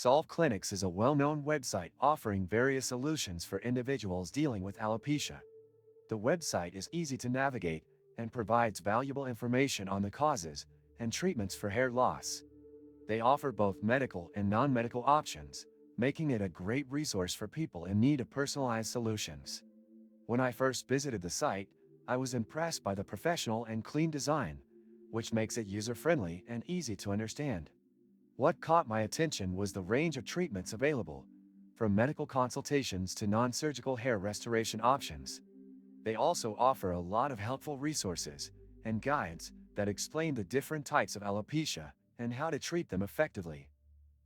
Solve Clinics is a well-known website offering various solutions for individuals dealing with alopecia. The website is easy to navigate and provides valuable information on the causes and treatments for hair loss. They offer both medical and non-medical options, making it a great resource for people in need of personalized solutions. When I first visited the site, I was impressed by the professional and clean design, which makes it user-friendly and easy to understand. What caught my attention was the range of treatments available, from medical consultations to non-surgical hair restoration options. They also offer a lot of helpful resources and guides that explain the different types of alopecia and how to treat them effectively.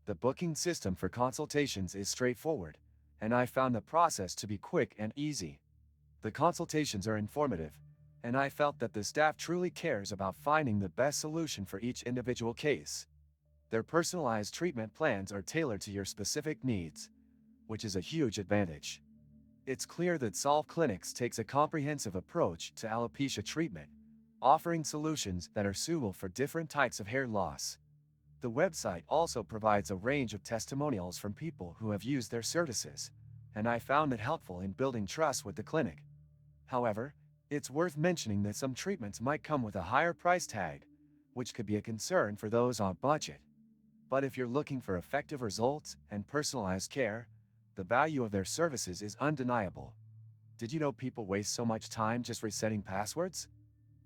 The booking system for consultations is straightforward, and I found the process to be quick and easy. The consultations are informative, and I felt that the staff truly cares about finding the best solution for each individual case. Their personalized treatment plans are tailored to your specific needs, which is a huge advantage. It's clear that Solve Clinics takes a comprehensive approach to alopecia treatment, offering solutions that are suitable for different types of hair loss. The website also provides a range of testimonials from people who have used their services, and I found it helpful in building trust with the clinic. However, it's worth mentioning that some treatments might come with a higher price tag, which could be a concern for those on budget. But if you're looking for effective results and personalized care, the value of their services is undeniable. Did you know people waste so much time just resetting passwords?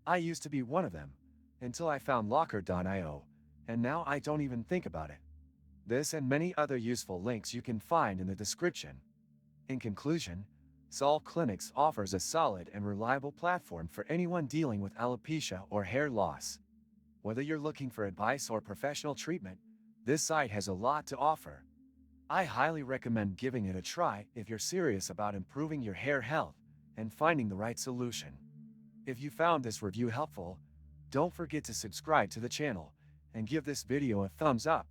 I used to be one of them, until I found Locker.io, and now I don't even think about it. This and many other useful links you can find in the description. In conclusion, Solve Clinics offers a solid and reliable platform for anyone dealing with alopecia or hair loss. Whether you're looking for advice or professional treatment, this site has a lot to offer. I highly recommend giving it a try if you're serious about improving your hair health and finding the right solution. If you found this review helpful, don't forget to subscribe to the channel and give this video a thumbs up.